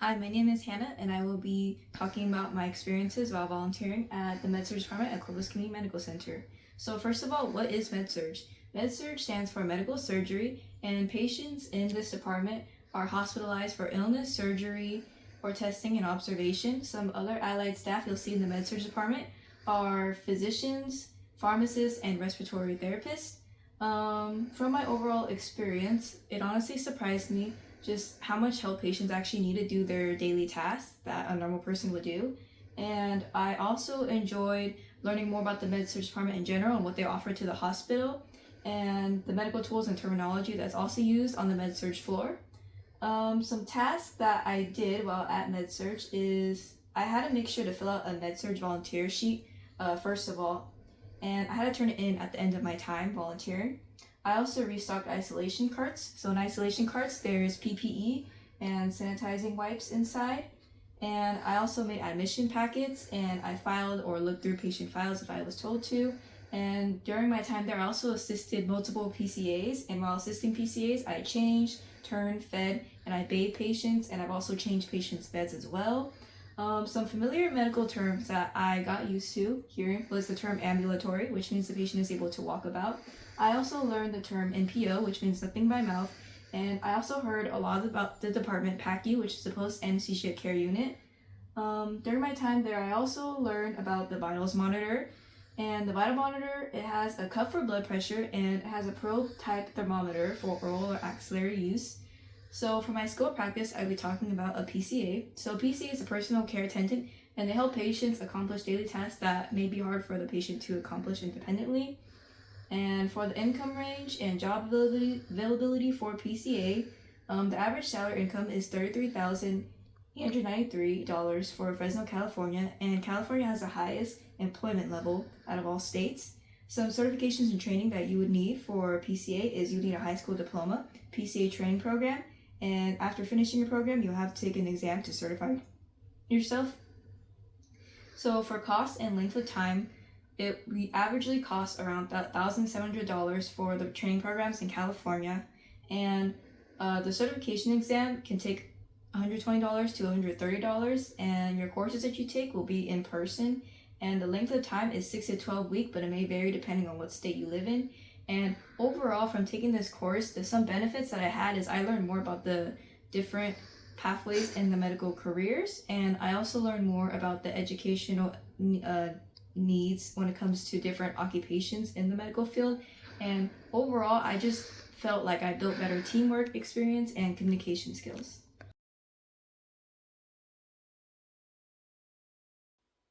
Hi, my name is Hannah, and I will be talking about my experiences while volunteering at the Med-Surg department at Clovis Community Medical Center. So first of all, what is Med-Surg? Med-Surg stands for medical surgery, and patients in this department are hospitalized for illness, surgery, or testing and observation. Some other allied staff you'll see in the Med-Surg department are physicians, pharmacists, and respiratory therapists. From my overall experience, it honestly surprised me just how much help patients actually need to do their daily tasks that a normal person would do. And I also enjoyed learning more about the Med-Surg department in general and what they offer to the hospital and the medical tools and terminology that's also used on the Med-Surg floor. Some tasks that I did while at Med-Surg is I had to make sure to fill out a Med-Surg volunteer sheet first of all, and I had to turn it in at the end of my time volunteering. I also restocked isolation carts. So in isolation carts, there's PPE and sanitizing wipes inside. And I also made admission packets, and I filed or looked through patient files if I was told to. And during my time there, I also assisted multiple PCAs. And while assisting PCAs, I changed, turned, fed, and I bathed patients. And I've also changed patients' beds as well. Some familiar medical terms that I got used to hearing was the term ambulatory, which means the patient is able to walk about. I also learned the term NPO, which means nothing by mouth, and I also heard a lot about the department PACU, which is the post-anesthesia care unit. During my time there, I also learned about the vitals monitor, and the vital monitor, it has a cuff for blood pressure, and it has a probe type thermometer for oral or axillary use. So for my school practice, I'll be talking about a PCA. So a PCA is a personal care attendant, and they help patients accomplish daily tasks that may be hard for the patient to accomplish independently. And for the income range and job availability for PCA, the average salary income is $33,893 for Fresno, California, and California has the highest employment level out of all states. Some certifications and training that you would need for PCA is you need a high school diploma, PCA training program, and after finishing your program, you'll have to take an exam to certify yourself. So for cost and length of time, we averagely cost around $1,700 for the training programs in California, and the certification exam can take $120 to $130, and your courses that you take will be in person, and the length of time is 6 to 12 weeks, but it may vary depending on what state you live in. And overall, from taking this course, there's some benefits that I had is I learned more about the different pathways in the medical careers, and I also learned more about the educational needs when it comes to different occupations in the medical field. And overall, I just felt like I built better teamwork experience and communication skills.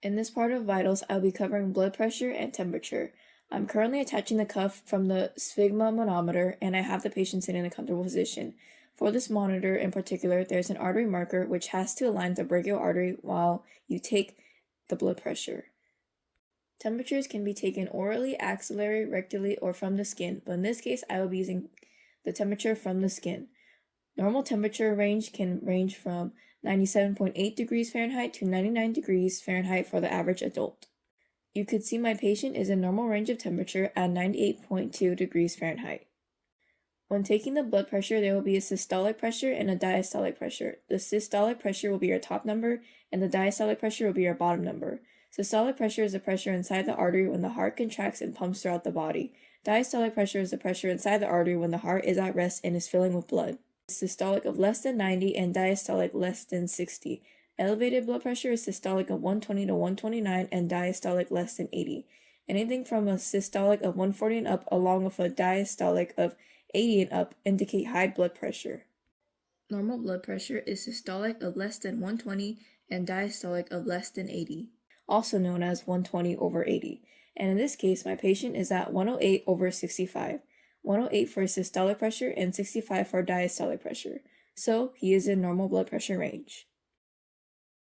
In this part of vitals, I'll be covering blood pressure and temperature. I'm currently attaching the cuff from the sphygmomanometer, and I have the patient sitting in a comfortable position. For this monitor in particular, there's an artery marker which has to align the brachial artery while you take the blood pressure. Temperatures can be taken orally, axillary, rectally, or from the skin, but in this case, I will be using the temperature from the skin. Normal temperature range can range from 97.8 degrees Fahrenheit to 99 degrees Fahrenheit for the average adult. You could see my patient is in normal range of temperature at 98.2 degrees Fahrenheit. When taking the blood pressure, there will be a systolic pressure and a diastolic pressure. The systolic pressure will be your top number, and the diastolic pressure will be your bottom number. Systolic pressure is the pressure inside the artery when the heart contracts and pumps throughout the body. Diastolic pressure is the pressure inside the artery when the heart is at rest and is filling with blood. Systolic of less than 90 and diastolic less than 60. Elevated blood pressure is systolic of 120 to 129 and diastolic less than 80. Anything from a systolic of 140 and up along with a diastolic of 80 and up indicate high blood pressure. Normal blood pressure is systolic of less than 120 and diastolic of less than 80, also known as 120 over 80. And in this case, my patient is at 108 over 65. 108 for systolic pressure and 65 for diastolic pressure. So he is in normal blood pressure range.